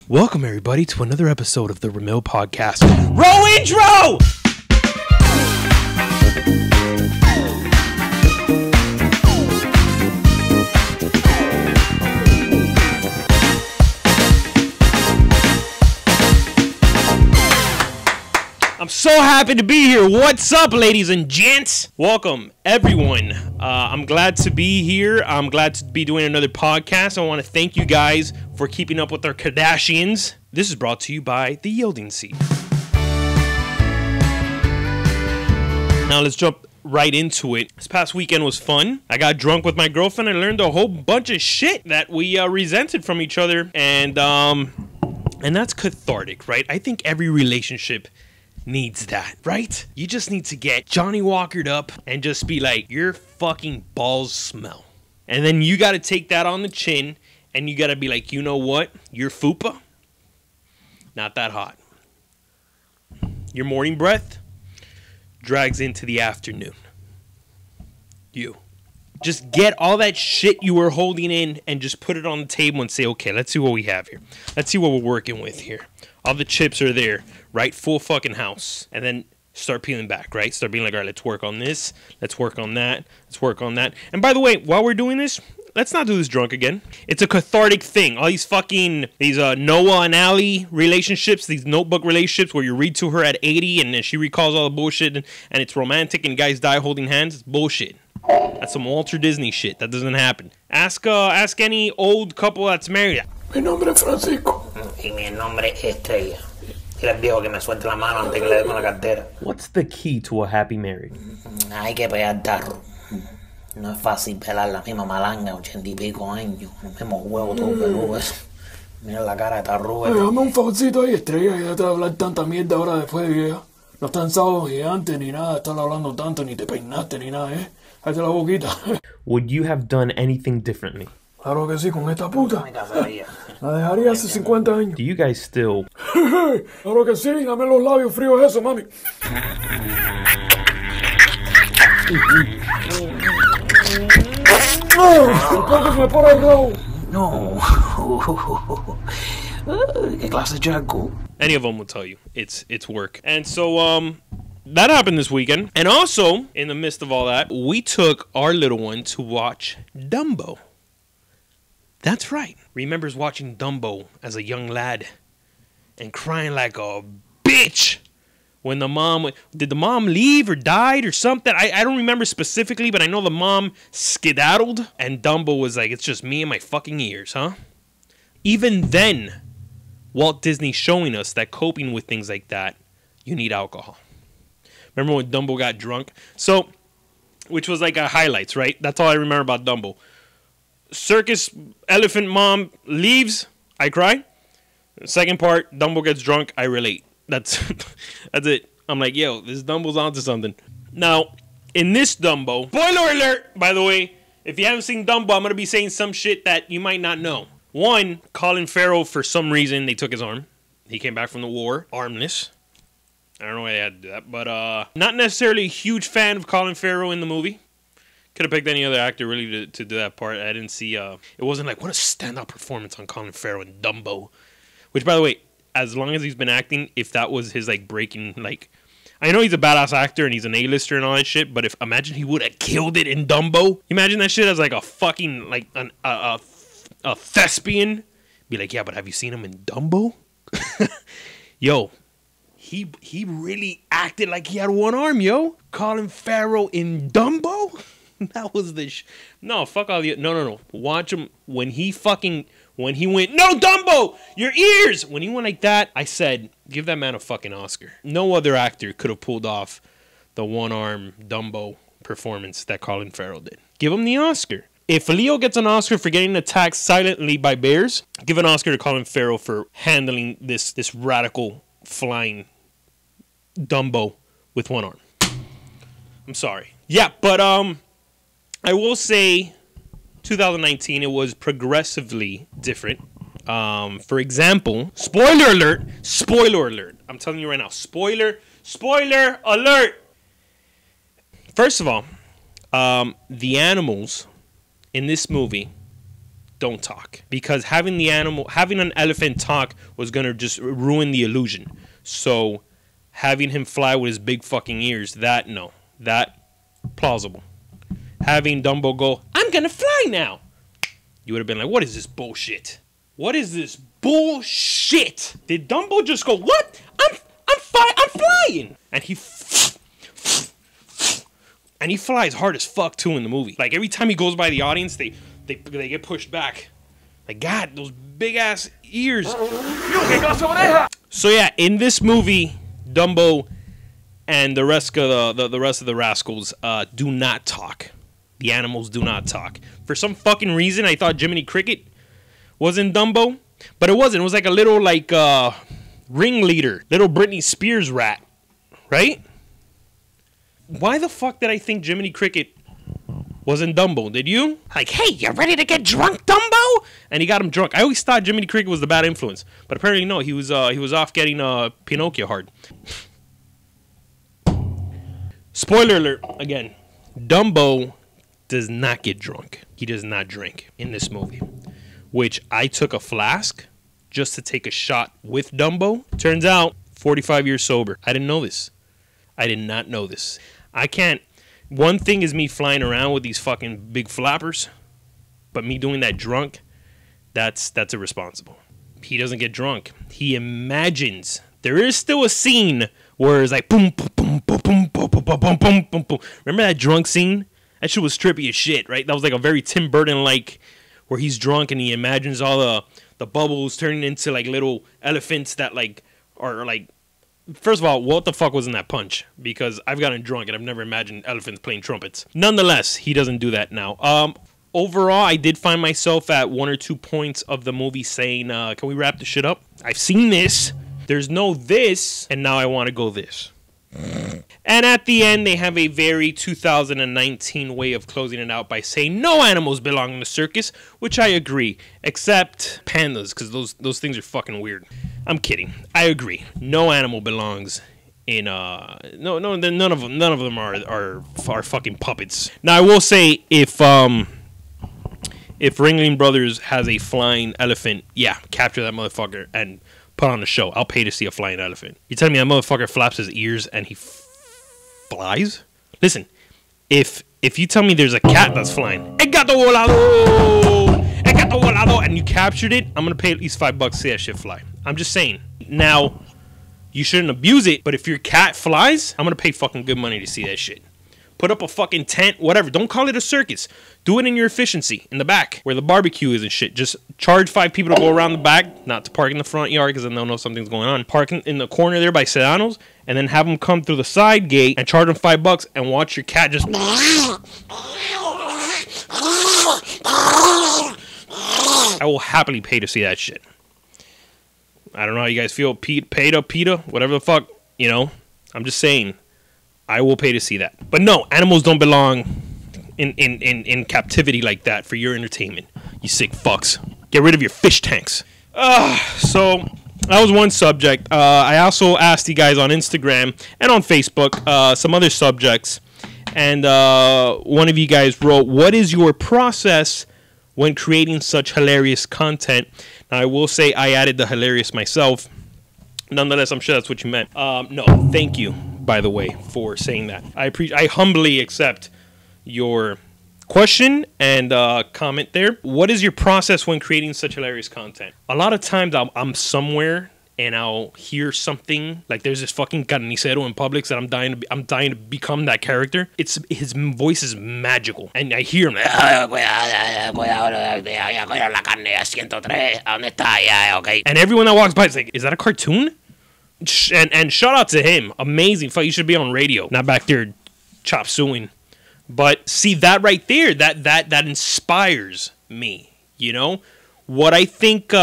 Welcome, everybody, to another episode of the Ramil Podcast. Roll intro! I'm so happy to be here. What's up, ladies and gents? Welcome, everyone. I'm glad to be here. I'm glad to be doing another podcast. I want to thank you guys for keeping up with our Kardashians. This is brought to you by The Yielding Seat. Now let's jump right into it. This past weekend was fun. I got drunk with my girlfriend. I learned a whole bunch of shit that we resented from each other. And that's cathartic, right? I think every relationship needs that, right? You just need to get Johnny Walkered up and just be like, your fucking balls smell. And then you got to take that on the chin and you got to be like, you know what? Your fupa, not that hot. Your morning breath drags into the afternoon. You. Just get all that shit you were holding in and just put it on the table and say, okay, let's see what we have here. Let's see what we're working with here. All the chips are there, right? Full fucking house. And then start peeling back, right? Start being like, all right, let's work on this. Let's work on that. Let's work on that. And by the way, while we're doing this, let's not do this drunk again. It's a cathartic thing. All these Noah and Allie relationships, these notebook relationships where you read to her at 80 and then she recalls all the bullshit and it's romantic and guys die holding hands. It's bullshit. That's some Walter Disney shit. That doesn't happen. Ask any old couple that's married. Mi nombre es Francisco. Y mi nombre es Estrella. Dile al viejo que me suelte la mano antes que le dé con la cartera. What's the key to a happy marriage? Hay que pegar tarro. No es fácil pelar la misma malanga, 80 y pico años. Los mismos huevos todos peludos. Mira la cara de tarro. Dame un favorcito ahí, Estrella, y déjate de hablar tanta mierda ahora después de vieja. No estás en sábado gigante ni nada, estás hablando tanto, ni te peinaste ni nada, Cállate la boquita. Would you have done anything differently? Claro que sí, con esta puta. Me casaría. La dejaría hace 50 años. Do you guys still... Claro que sí, dame los labios fríos eso, mami. ¡No! Me pone el rabo. No. ¿Qué clase de charco? Any of them will tell you. It's work. And so, that happened this weekend. And also, in the midst of all that, we took our little one to watch Dumbo. That's right. Remembers watching Dumbo as a young lad and crying like a bitch when did the mom leave or died or something? I don't remember specifically, but I know the mom skedaddled and Dumbo was like, it's just me and my fucking ears, huh? Even then, Walt Disney showing us that coping with things like that, you need alcohol. Remember when Dumbo got drunk? So, which was like a highlights, right? That's all I remember about Dumbo. Circus elephant mom leaves, I cry. Second part, Dumbo gets drunk, I relate. That's it. I'm like, yo, this Dumbo's onto something. Now, in this Dumbo, spoiler alert, by the way, if you haven't seen Dumbo, I'm going to be saying some shit that you might not know. One, Colin Farrell, for some reason, they took his arm. He came back from the war, armless. I don't know why they had to do that, but not necessarily a huge fan of Colin Farrell in the movie. Could have picked any other actor really to do that part. I didn't see, it wasn't like, what a standout performance on Colin Farrell in Dumbo. Which, by the way, as long as he's been acting, if that was his, like, breaking, like, I know he's a badass actor and he's an A-lister and all that shit, but imagine he would have killed it in Dumbo. Imagine that shit as, like, a fucking, like, a thespian. Be like, yeah, but have you seen him in Dumbo? Yo, he really acted like he had one arm, yo. Colin Farrell in Dumbo? That was no, fuck all the... No. Watch him when he went, no, Dumbo, your ears! When he went like that, I said, give that man a fucking Oscar. No other actor could have pulled off the one-arm Dumbo performance that Colin Farrell did. Give him the Oscar. If Leo gets an Oscar for getting attacked silently by bears, give an Oscar to Colin Farrell for handling this radical flying Dumbo with one arm. I'm sorry. Yeah, but I will say 2019, it was progressively different. For example, spoiler alert. I'm telling you right now, spoiler alert. First of all, the animals in this movie don't talk. Because having an elephant talk was going to just ruin the illusion. So having him fly with his big fucking ears, that plausible. Having Dumbo go, I'm going to fly now. You would have been like, what is this bullshit? What is this bullshit? Did Dumbo just go, what? I'm flying. And he flies hard as fuck too in the movie. Like every time he goes by the audience, they get pushed back. Like, God, those big ass ears. So yeah, in this movie, Dumbo and the rest of the rascals do not talk. The animals do not talk. For some fucking reason, I thought Jiminy Cricket was in Dumbo, but it wasn't. It was like a little ringleader, little Britney Spears rat, right? Why the fuck did I think Jiminy Cricket was in Dumbo? Did you? Like, hey, you ready to get drunk, Dumbo? And he got him drunk. I always thought Jiminy Cricket was the bad influence, but apparently no. He was off getting Pinocchio hard. Spoiler alert again. Dumbo does not get drunk. He does not drink in this movie, which I took a flask just to take a shot with Dumbo. Turns out 45 years sober. I didn't know this. I did not know this. I can't. One thing is me flying around with these fucking big flappers, but me doing that drunk, that's irresponsible. He doesn't get drunk. He imagines. There is still a scene where it's like boom, boom, boom, boom, boom, boom, boom, boom, boom, boom, boom. Remember that drunk scene? That shit was trippy as shit, right? That was like a very Tim Burton-like, where he's drunk and he imagines all the bubbles turning into like little elephants that like are like. First of all, what the fuck was in that punch? Because I've gotten drunk and I've never imagined elephants playing trumpets. Nonetheless, he doesn't do that now. Overall, I did find myself at 1 or 2 points of the movie saying, can we wrap this shit up? I've seen this. There's no this. And now I want to go this. And at the end, they have a very 2019 way of closing it out by saying no animals belong in the circus, which I agree, except pandas, because those things are fucking weird. I'm kidding. I agree. No animal belongs in none of them are fucking puppets. Now I will say if Ringling Brothers has a flying elephant, yeah, capture that motherfucker and put on a show. I'll pay to see a flying elephant. You telling me that motherfucker flaps his ears and he flies? Listen, if you tell me there's a cat that's flying, El gato volado, and you captured it, I'm gonna pay at least $5 to see that shit fly. I'm just saying. Now, you shouldn't abuse it, but if your cat flies, I'm gonna pay fucking good money to see that shit. Put up a fucking tent, whatever. Don't call it a circus. Do it in your efficiency, in the back, where the barbecue is and shit. Just charge 5 people to go around the back, not to park in the front yard, because then they'll know something's going on. Park in the corner there by Sedano's, and then have them come through the side gate and charge them $5 and watch your cat just... I will happily pay to see that shit. I don't know how you guys feel. PETA, whatever the fuck, you know. I'm just saying. I will pay to see that. But no, animals don't belong in captivity like that for your entertainment. You sick fucks. Get rid of your fish tanks. So that was one subject. I also asked you guys on Instagram and on Facebook some other subjects. And one of you guys wrote, what is your process when creating such hilarious content? Now, I will say I added the hilarious myself. Nonetheless, I'm sure that's what you meant. No, thank you, by the way, for saying that. I humbly accept your question and comment there. What is your process when creating such hilarious content? A lot of times I'm somewhere and I'll hear something like there's this fucking carnicero in Publix that I'm dying to become that character. His voice is magical, and I hear him. And everyone that walks by is like, "Is that a cartoon?" And shout out to him, amazing. You should be on radio, not back there chop sueying. But see that right there, that inspires me. You know what I think.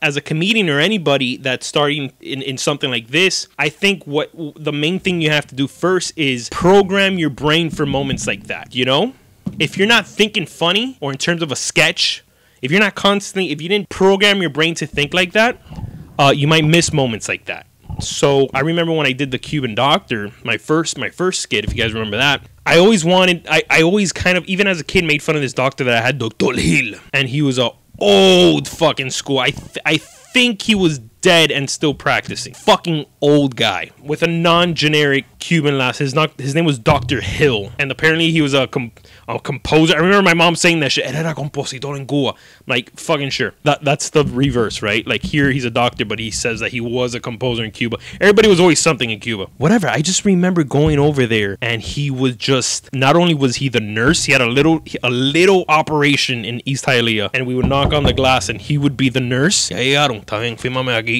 As a comedian or anybody that's starting in something like this, I think what the main thing you have to do first is program your brain for moments like that, you know? If you're not thinking funny or in terms of a sketch, if you didn't program your brain to think like that, you might miss moments like that. So I remember when I did the Cuban Doctor, my first skit, if you guys remember that, I always kind of, even as a kid, made fun of this doctor that I had, Dr. Hill. And he was a old fucking school. I think he was dead and still practicing. Fucking old guy with a non-generic Cuban last. His name was Dr. Hill, and apparently he was a composer. I remember my mom saying that shit. Era compositor en Cuba. Like, fucking sure. That's the reverse, right? Like, here he's a doctor, but he says that he was a composer in Cuba. Everybody was always something in Cuba. Whatever. I just remember going over there, and he was just, not only was he the nurse, he had a little operation in East Hialeah, and we would knock on the glass, and he would be the nurse. Ya llegaron, está bien, fírmame aquí.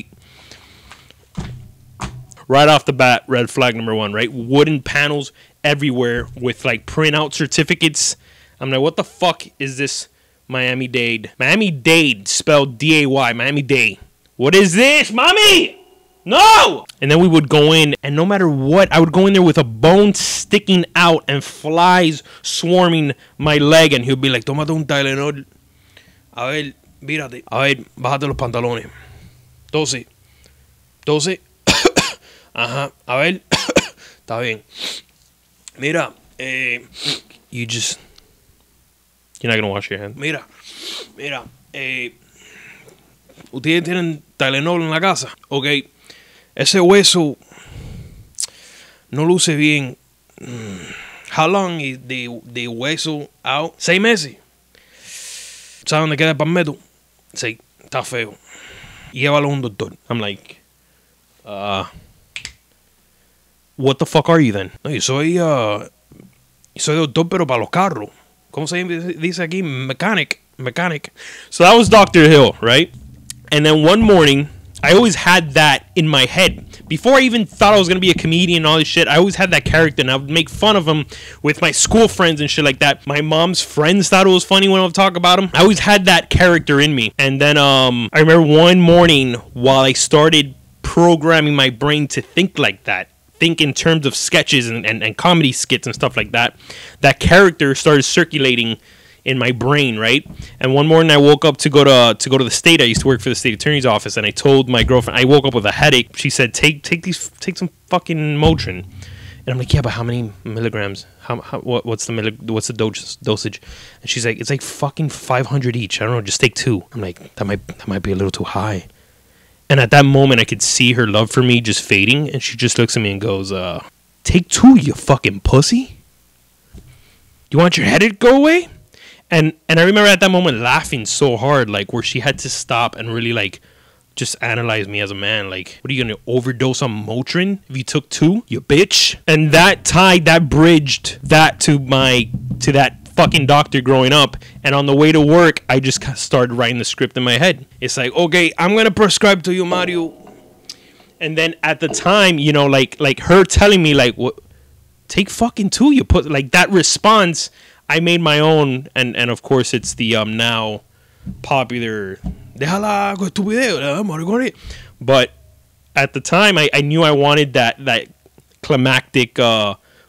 Right off the bat, red flag number one, right? Wooden panels everywhere with like printout certificates. I'm like, what the fuck is this Miami-Dade? Miami-Dade, spelled D-A-Y, Miami-Dade. What is this, mommy? No! And then we would go in, and no matter what, I would go in there with a bone sticking out and flies swarming my leg, and he would be like, tómate un Tylenol. A ver, mírate. A ver, bájate los pantalones. Tose. Ajá, a ver. Está bien. Mira, you're not gonna wash your hands. Mira, ustedes tienen Tylenol en la casa. Ok, ese hueso no luce bien. How long is the hueso out? 6 meses. ¿Sabes dónde queda el palmetto? Sí, está feo. Llévalo a un doctor. I'm like, what the fuck are you then? No, yo soy doctor, pero para los carros. ¿Cómo se dice aquí? Mechanic. So that was Dr. Hill, right? And then one morning, I always had that in my head. Before I even thought I was going to be a comedian and all this shit, I always had that character, and I would make fun of him with my school friends and shit like that. My mom's friends thought it was funny when I would talk about him. I always had that character in me. And then I remember one morning while I started programming my brain to think like that, think in terms of sketches and comedy skits and stuff like that, that character started circulating in my brain, right? And one morning I woke up to go to the state. I used to work for the state attorney's office, and I told my girlfriend I woke up with a headache. She said, take some fucking Motrin. And I'm like, yeah, but how many milligrams? What's the dosage? And she's like, it's like fucking 500 each. I don't know, just take 2. I'm like, that might be a little too high. And at that moment, I could see her love for me just fading, and she just looks at me and goes, take 2, you fucking pussy. You want your headache to go away? And I remember at that moment laughing so hard, like, where she had to stop and really, like, just analyze me as a man. Like, what are you going to overdose on Motrin if you took 2? You bitch. And that bridged that to that fucking doctor growing up. And on the way to work, I just started writing the script in my head. It's like, okay, I'm going to prescribe to you, Mario. And then at the time, you know, like her telling me, like, what, take fucking 2, you put, like, that response, I made my own, and of course it's the now popular déjala con tu video, but at the time I knew I wanted that climactic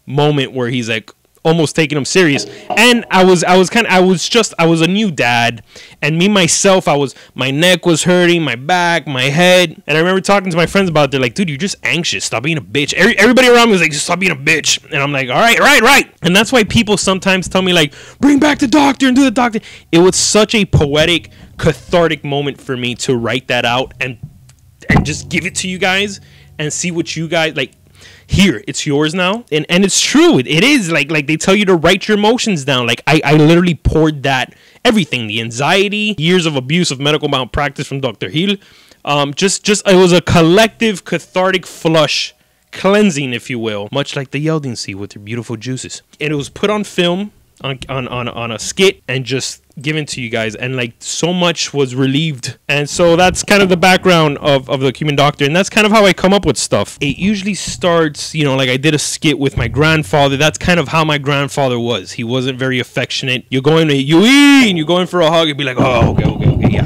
moment where he's like almost taking him serious, and I was a new dad, and me myself, my neck was hurting, my back, my head, and I remember talking to my friends about it. They're like, dude, you're just anxious, stop being a bitch. Everybody around me was like, just stop being a bitch. And I'm like, all right. And that's why people sometimes tell me, like, bring back the doctor and do the doctor. It was such a poetic, cathartic moment for me to write that out and just give it to you guys and see what you guys like. Here, it's yours now. And it's true. It is like they tell you to write your emotions down. Like I literally poured that, everything, the anxiety, years of abuse of medical malpractice from Dr. Hill. Just it was a collective cathartic flush, cleansing, if you will, much like the Yelding Sea with their beautiful juices. And it was put on film on a skit and just given to you guys, and like so much was relieved. And so that's kind of the background of the Cuban Doctor, and that's kind of how I come up with stuff. It usually starts, you know, like I did a skit with my grandfather. That's kind of how my grandfather was. He wasn't very affectionate. You're going to and you're going for a hug, and be like, oh, okay, yeah.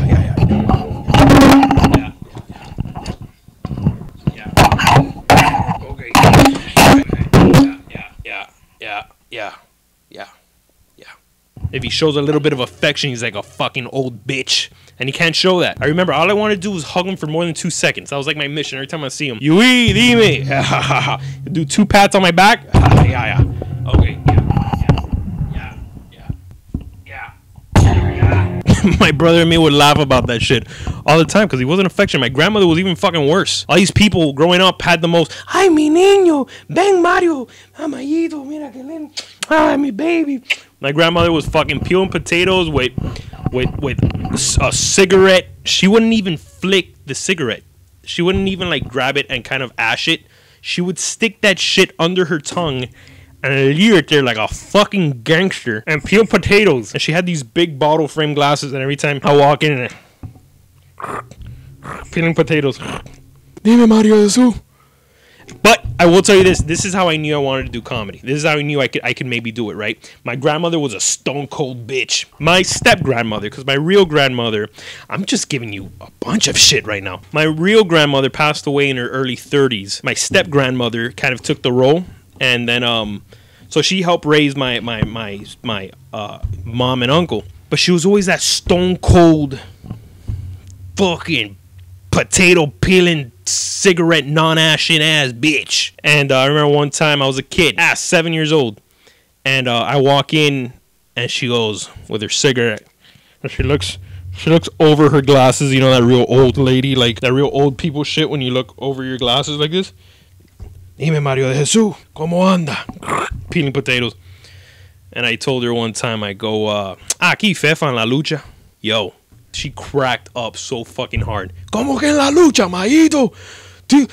If he shows a little bit of affection, he's like a fucking old bitch. And he can't show that. I remember all I wanted to do was hug him for more than 2 seconds. That was like my mission every time I see him. Yui, dime. Do 2 pats on my back. Yeah. Okay. Yeah. My brother and me would laugh about that shit all the time because he wasn't affectionate. My grandmother was even fucking worse. All these people growing up had the most, ay, mi niño, ven Mario, amayito, mira que lindo, ay, mi baby. My grandmother was fucking peeling potatoes with a cigarette. She wouldn't even flick the cigarette. She wouldn't even like grab it and kind of ash it. She would stick that shit under her tongue and leer it there like a fucking gangster and peel potatoes. And she had these big bottle frame glasses, and every time I walk in and peeling potatoes. Dime, Mario Jesus. But I will tell you this. This is how I knew I wanted to do comedy. This is how I knew I could maybe do it, right? My grandmother was a stone cold bitch. My step grandmother, because my real grandmother, I'm just giving you a bunch of shit right now. My real grandmother passed away in her early 30s. My step grandmother kind of took the role, and then so she helped raise my mom and uncle. But she was always that stone cold fucking potato peeling, cigarette non-ashing ass bitch. And I remember one time I was a kid, 7 years old, and I walk in and she goes with her cigarette, and she looks over her glasses, you know, that real old lady, like that real old people shit when you look over your glasses like this. Dime, Mario de Jesus, ¿cómo anda? Peeling potatoes. And I told her one time, I go, aquí Fefa en la lucha. Yo, she cracked up so fucking hard. ¿Cómo que en la lucha, Mayito?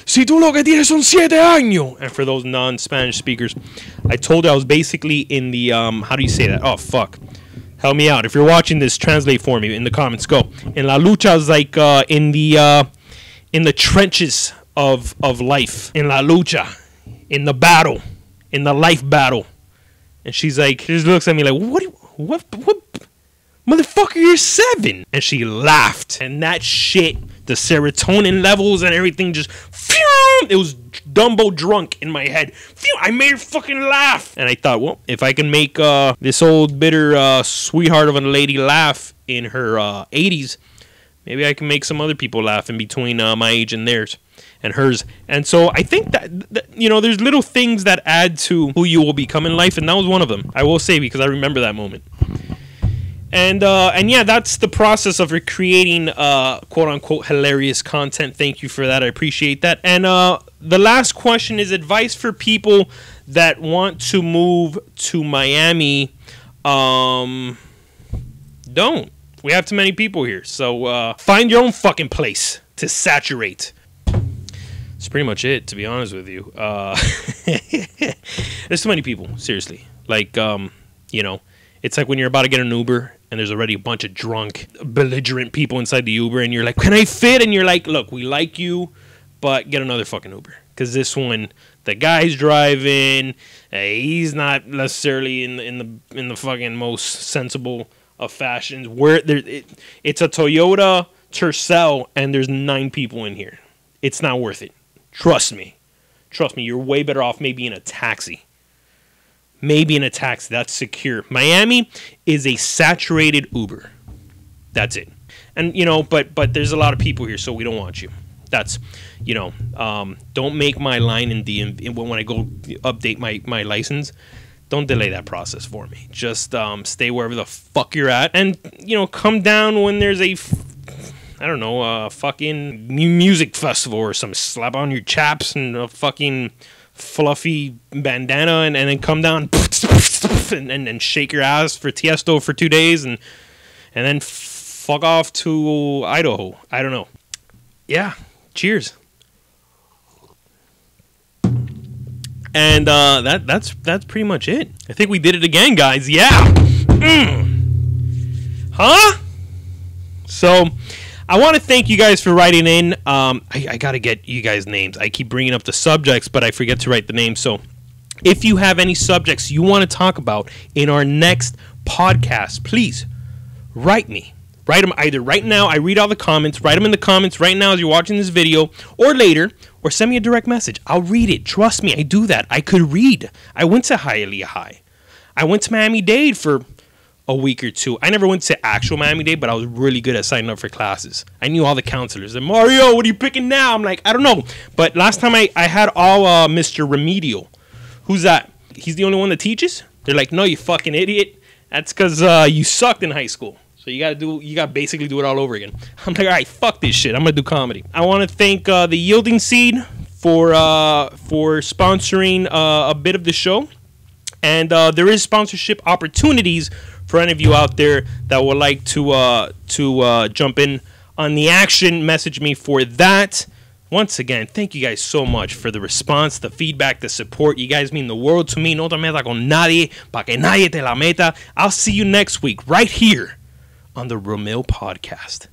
Si tú lo que tienes son 7 años. And for those non-Spanish speakers, I told her I was basically in the, how do you say that? Oh, fuck. Help me out. If you're watching this, translate for me in the comments. Go. En la lucha is like in the trenches of life. En la lucha. In the battle. In the life battle. And she's like, she just looks at me like, what? Motherfucker, you're 7. And she laughed. And that shit, the serotonin levels and everything just, phew, it was Dumbo drunk in my head. Phew, I made her fucking laugh. And I thought, well, if I can make this old bitter sweetheart of a lady laugh in her 80s, maybe I can make some other people laugh in between my age and theirs. And hers. And so I think that, you know, there's little things that add to who you will become in life, and that was one of them. I will say, because I remember that moment. And yeah, that's the process of creating quote unquote hilarious content. Thank you for that. I appreciate that. And the last question is advice for people that want to move to Miami. Don't. We have too many people here. So find your own fucking place to saturate. That's pretty much it, to be honest with you. There's too many people, seriously. Like, you know, it's like when you're about to get an Uber and there's already a bunch of drunk, belligerent people inside the Uber, and you're like, can I fit? And you're like, look, we like you, but get another fucking Uber. Because this one, the guy's driving, he's not necessarily in the fucking most sensible of fashions. It's a Toyota Tercel, and there's 9 people in here. It's not worth it. Trust me. Trust me, you're way better off maybe in a taxi. Maybe in a taxi. That's secure. Miami is a saturated Uber. That's it. And, you know, but there's a lot of people here, so we don't want you. That's, you know, don't make my line in DMV when I go update my license. Don't delay that process for me. Just stay wherever the fuck you're at. And, you know, come down when there's a I don't know, a fucking music festival or some, slap on your chaps and a fucking fluffy bandana and then come down and shake your ass for Tiesto for 2 days and then fuck off to Idaho. I don't know. Yeah, cheers. And that's pretty much it. I think we did it again, guys. Yeah. Huh? So I want to thank you guys for writing in. I got to get you guys names. I keep bringing up the subjects, but I forget to write the names. So if you have any subjects you want to talk about in our next podcast, please write me. Write them either right now. I read all the comments. Write them in the comments right now as you're watching this video, or later, or send me a direct message. I'll read it. Trust me, I do that. I could read. I went to Hialeah High. I went to Miami-Dade for a week or two. I never went to actual Miami-Dade, but I was really good at signing up for classes. I knew all the counselors. And Mario, what are you picking now? I'm like, I don't know. But last time I had all Mr. Remedial. Who's that? He's the only one that teaches? They're like, no, you fucking idiot. That's because you sucked in high school. So you gotta basically do it all over again. I'm like, all right, fuck this shit. I'm gonna do comedy. I want to thank the Yielding Seed for sponsoring a bit of the show, and there is sponsorship opportunities for any of you out there that would like to jump in on the action. Message me for that. Once again, thank you guys so much for the response, the feedback, the support. You guys mean the world to me. No te metas con nadie, pa que nadie te la meta. I'll see you next week right here on the Ramil Podcast.